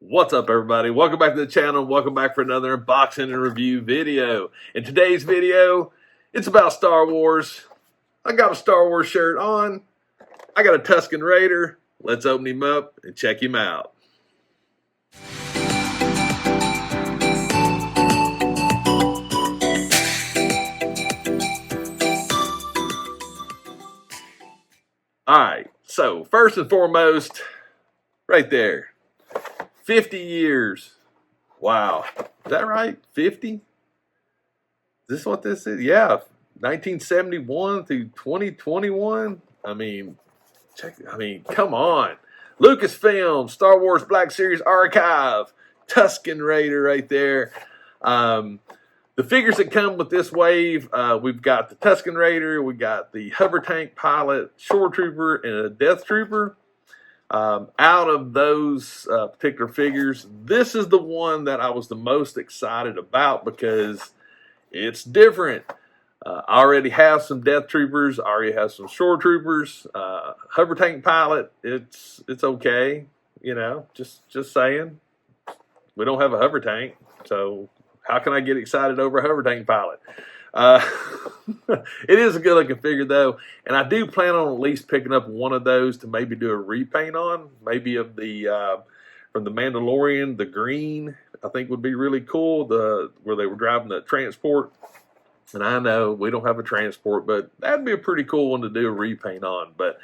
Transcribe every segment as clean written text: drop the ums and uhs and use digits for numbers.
What's up, everybody? Welcome back to the channel. Welcome back for another unboxing and review video. In today's video, it's about Star Wars. I got a Star Wars shirt on. I got a Tusken Raider. Let's open him up and check him out. Alright, so first and foremost, right there. 50 years. Wow. Is that right? 50? Is this what this is? Yeah. 1971 through 2021. I mean, come on. Lucasfilm, Star Wars Black Series Archive, Tusken Raider right there. The figures that come with this wave, we've got the Tusken Raider, we got the hover tank pilot, shore trooper, and a death trooper. Out of those particular figures, this is the one that I was the most excited about because it's different. I already have some death troopers. I already have some shore troopers. Hover tank pilot, it's okay. You know, just saying. We don't have a hover tank, so how can I get excited over a hover tank pilot? It is a good looking figure though, and I do plan on at least picking up one of those to maybe do a repaint on, maybe of the from the Mandalorian, the green. I think would be really cool. Where they were driving the transport, and I know we don't have a transport, but that'd be a pretty cool one to do a repaint on. But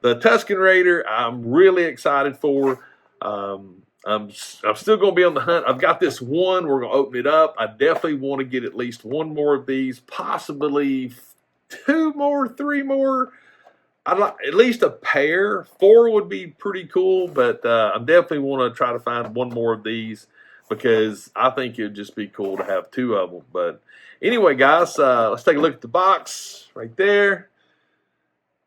the Tusken Raider, I'm really excited for. I'm still going to be on the hunt. I've got this one. We're going to open it up. I definitely want to get at least one more of these, possibly 2 more, 3 more. I'd like at least a pair. 4 would be pretty cool, but I definitely want to try to find one more of these because I think it would just be cool to have 2 of them. But anyway, guys, let's take a look at the box right there.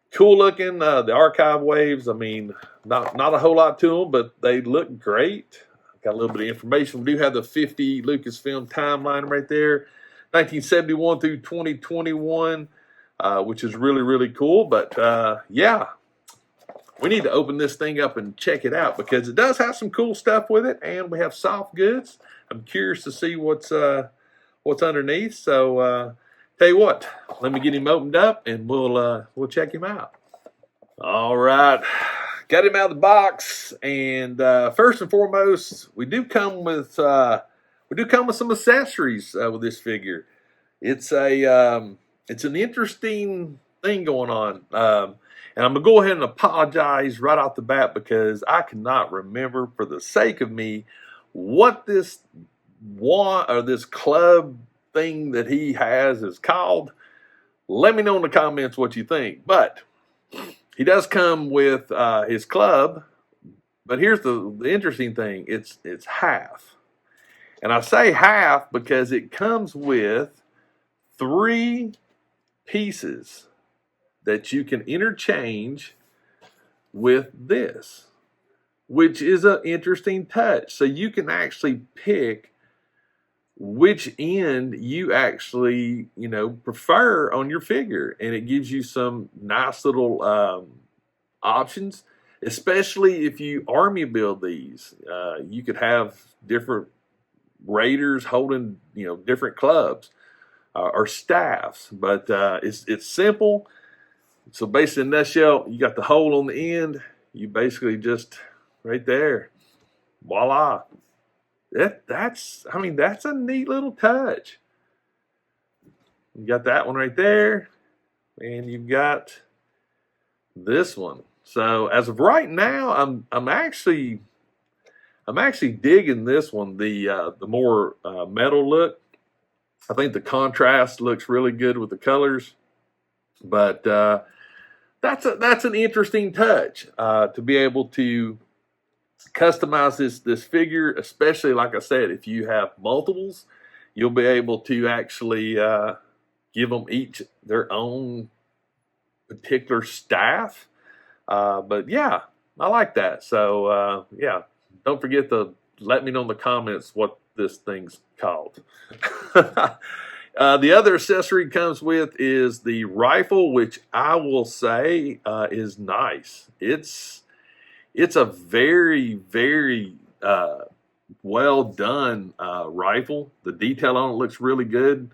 Cool looking, the archive waves. I mean, not a whole lot to them, but they look great. Got a little bit of information. We do have the 50 Lucasfilm timeline right there, 1971 through 2021, which is really, really cool. But yeah, we need to open this thing up and check it out because it does have some cool stuff with it, and we have soft goods. I'm curious to see what's underneath. So tell you what, let me get him opened up and we'll check him out. All right, got him out of the box, and first and foremost, we do come with some accessories with this figure. It's an interesting thing going on, and I'm gonna go ahead and apologize right off the bat because I cannot remember for the sake of me what this club thing that he has is called. Let me know in the comments what you think. But he does come with his club, but here's the interesting thing. It's half, and I say half because it comes with 3 pieces that you can interchange with this, which is an interesting touch. So you can actually pick which end you actually, prefer on your figure. And it gives you some nice little options, especially if you army build these. You could have different raiders holding, different clubs or staffs. But it's simple. So basically, in a nutshell, you got the hole on the end. You basically just, right there, voila. That's a neat little touch. You got that one right there, and you've got this one. So as of right now, I'm actually digging this one, the more metal look. I think the contrast looks really good with the colors, but that's an interesting touch to be able to customize this figure, especially like I said, if you have multiples, you'll be able to actually give them each their own particular staff. But yeah, I like that. So yeah, don't forget to let me know in the comments what this thing's called. The other accessory it comes with is the rifle, which I will say is nice. It's a very, very well done rifle. The detail on it looks really good.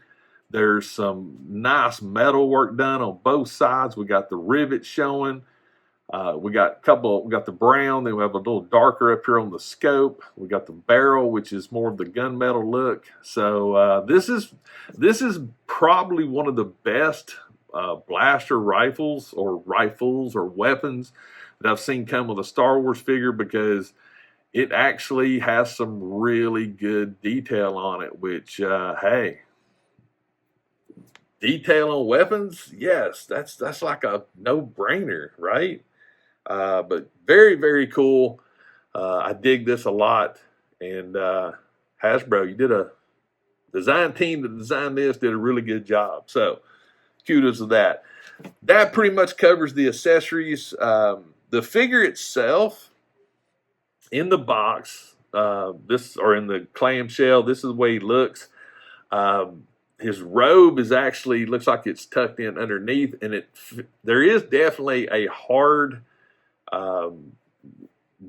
There's some nice metal work done on both sides. We got the rivets showing. We got the brown, then we have a little darker up here on the scope. We got the barrel, which is more of the gunmetal look. So this is probably one of the best blaster rifles or weapons that I've seen come with a Star Wars figure, because it actually has some really good detail on it, which, hey, detail on weapons, yes, that's like a no-brainer, right? But very, very cool. I dig this a lot. And Hasbro, you did a design team that designed this, did a really good job. So kudos to that. That pretty much covers the accessories. The figure itself, in the box, or in the clamshell, this is the way he looks. His robe is actually looks like it's tucked in underneath, and there is definitely a hard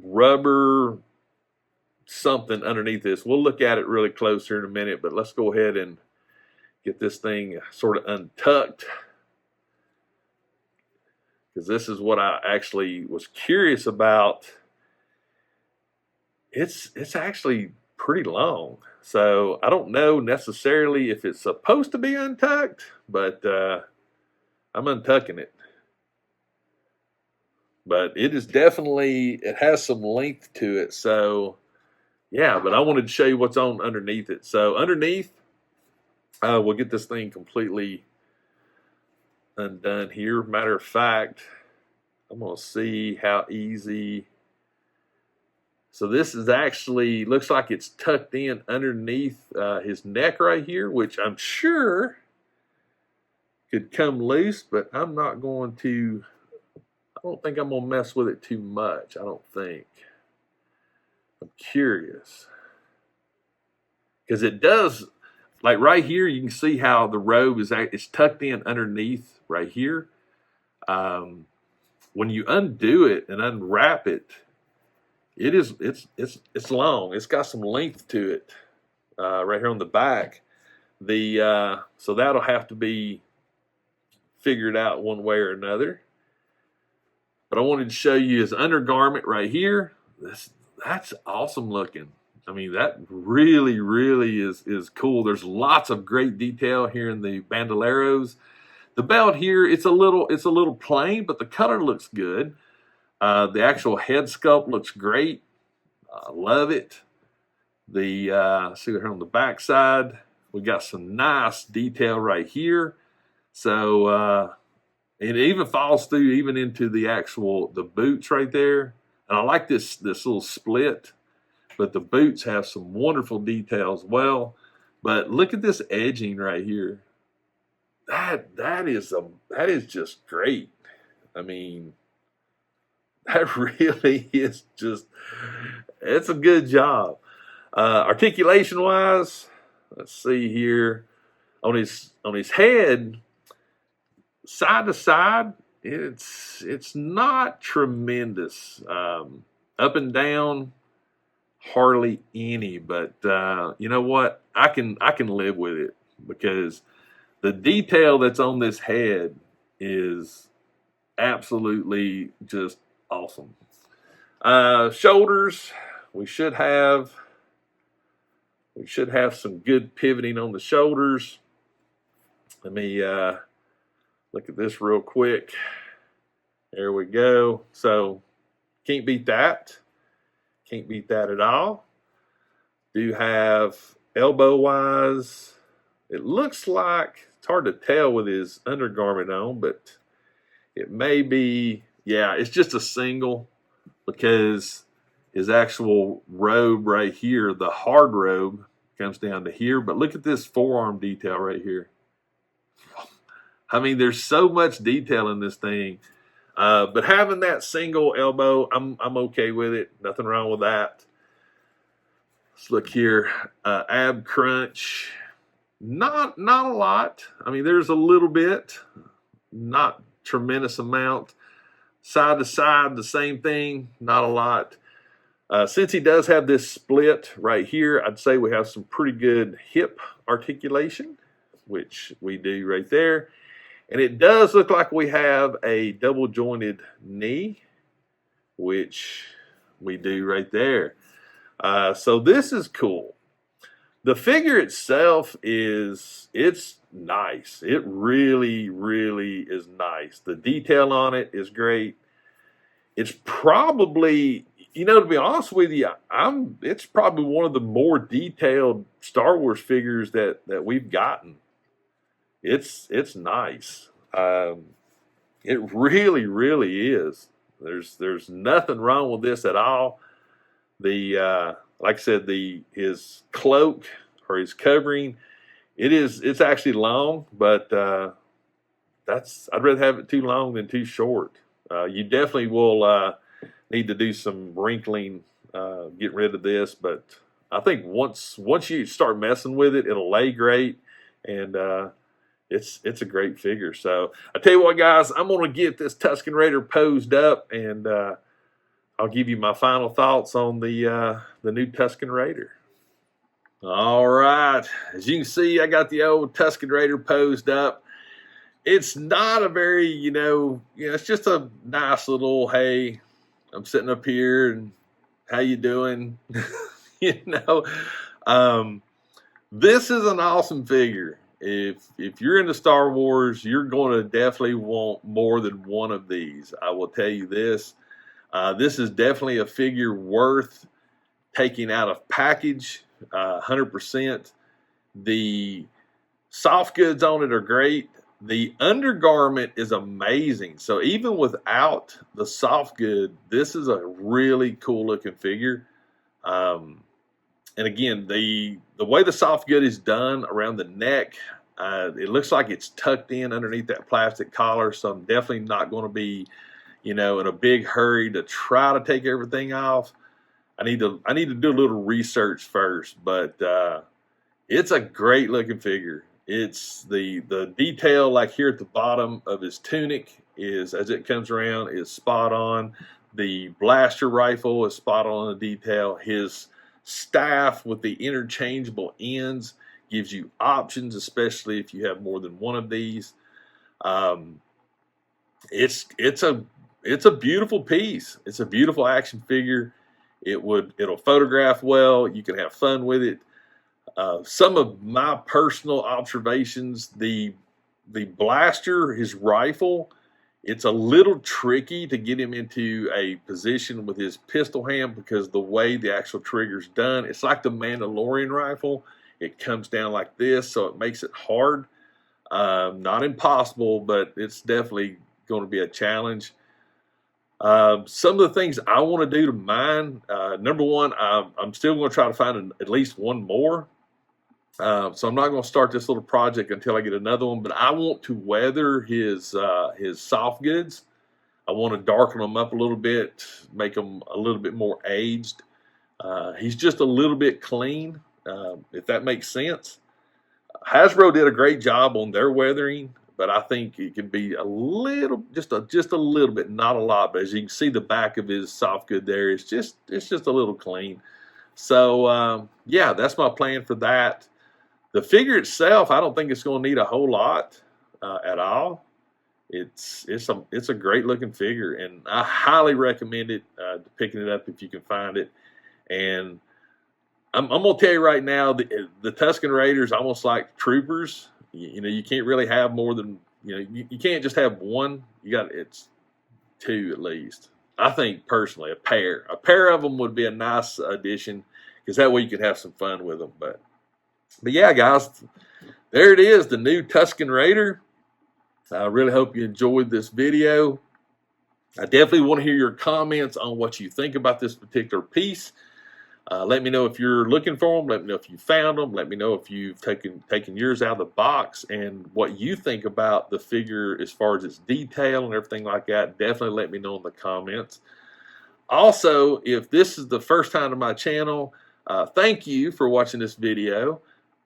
rubber something underneath this. We'll look at it really close here in a minute, but let's go ahead and get this thing sort of untucked, because this is what I actually was curious about. It's actually pretty long, so I don't know necessarily if it's supposed to be untucked, but I'm untucking it. But it has some length to it, so yeah. But I wanted to show you what's on underneath it. So underneath, we'll get this thing completely undone here. Matter of fact, I'm gonna see how easy. So this is actually, looks like it's tucked in underneath his neck right here, which I'm sure could come loose, but I'm not going to, I don't think I'm going to mess with it too much. I don't think. I'm curious. Because it does, like right here, you can see how the robe it's tucked in underneath right here. When you undo it and unwrap it, it's long. It's got some length to it right here on the back. So that'll have to be figured out one way or another. But I wanted to show you his undergarment right here. That's awesome looking. I mean, that really, really is cool. There's lots of great detail here in the bandoleros. The belt here, it's a little plain, but the color looks good. The actual head sculpt looks great. I love it. See here on the back side, we got some nice detail right here. So it even falls through even into the boots right there. And I like this little split, but the boots have some wonderful detail as well. But look at this edging right here. That is just great. I mean, that really is it's a good job. Articulation wise, let's see here. On his head, side to side, it's not tremendous. Up and down, hardly any, but you know what? I can live with it, because the detail that's on this head is absolutely just awesome. Shoulders, we should have some good pivoting on the shoulders. Let me look at this real quick. There we go. So can't beat that. Can't beat that at all. Do have elbow wise, it looks like, it's hard to tell with his undergarment on, but it may be, yeah, it's just a single, because his actual robe right here, the hard robe, comes down to here. But look at this forearm detail right here. I mean, there's so much detail in this thing. But having that single elbow, I'm okay with it. Nothing wrong with that. Let's look here. Ab crunch. Not a lot. I mean, there's a little bit. Not tremendous amount. Side to side, the same thing. Not a lot. Since he does have this split right here, I'd say we have some pretty good hip articulation, which we do right there. And it does look like we have a double jointed knee, which we do right there. So this is cool. The figure itself it's nice. It really, really is nice. The detail on it is great. It's probably, to be honest with you, it's probably one of the more detailed Star Wars figures that we've gotten. It's nice. It really, really is. There's nothing wrong with this at all. Like I said, his cloak or his covering, it's actually long, but I'd rather have it too long than too short. You definitely will need to do some wrinkling, get rid of this, but I think once you start messing with it, it'll lay great, and it's a great figure. So I tell you what, guys, I'm gonna get this Tusken Raider posed up, and I'll give you my final thoughts on the new Tusken Raider. All right, as you can see, I got the old Tusken Raider posed up. It's not a very, it's just a nice little, hey, I'm sitting up here and how you doing? This is an awesome figure. If you're into Star Wars, you're going to definitely want more than one of these. I will tell you this. This is definitely a figure worth taking out of package, 100%. The soft goods on it are great. The undergarment is amazing. So even without the soft good, this is a really cool looking figure. And again, the way the soft good is done around the neck, it looks like it's tucked in underneath that plastic collar. So I'm definitely not going to be, in a big hurry to try to take everything off. I need to do a little research first, but it's a great looking figure. It's the detail, like here at the bottom of his tunic, as it comes around, is spot on. The blaster rifle is spot on the detail. His staff with the interchangeable ends gives you options, especially if you have more than one of these. It's a beautiful piece. It's a beautiful action figure. It'll photograph well. You can have fun with it. Some of my personal observations, the blaster, his rifle, it's a little tricky to get him into a position with his pistol hand because the way the actual trigger's done, it's like the Mandalorian rifle. It comes down like this, so it makes it hard. Not impossible, but it's definitely going to be a challenge. Some of the things I want to do to mine, number one, I'm still going to try to find at least one more. So I'm not going to start this little project until I get another one, but I want to weather his soft goods. I want to darken them up a little bit, make them a little bit more aged. He's just a little bit clean, if that makes sense. Hasbro did a great job on their weathering, but I think it could be a little, just a little bit, not a lot. But as you can see, the back of his soft good there, it's just a little clean. So yeah, that's my plan for that. The figure itself, I don't think it's going to need a whole lot at all. It's a great looking figure, and I highly recommend it, picking it up if you can find it. And I'm going to tell you right now, the Tusken Raiders almost like troopers. You can't really have more than, you can't just have one. It's two at least. I think personally, a pair of them would be a nice addition, because that way you could have some fun with them. But yeah, guys, there it is, the new Tusken Raider. I really hope you enjoyed this video. I definitely want to hear your comments on what you think about this particular piece. Let me know if you're looking for them. Let me know if you found them. Let me know if you've taken yours out of the box and what you think about the figure as far as its detail and everything like that. Definitely let me know in the comments. Also, if this is the first time to my channel, thank you for watching this video.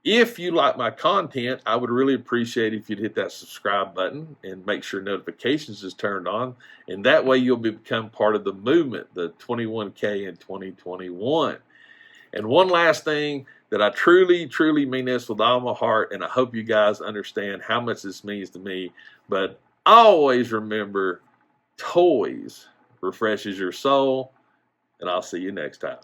If you like my content, I would really appreciate if you'd hit that subscribe button and make sure notifications is turned on. And that way you'll become part of the movement, the 21K in 2021. And one last thing that I truly, truly mean this with all my heart, and I hope you guys understand how much this means to me, but always remember, toys refreshes your soul, and I'll see you next time.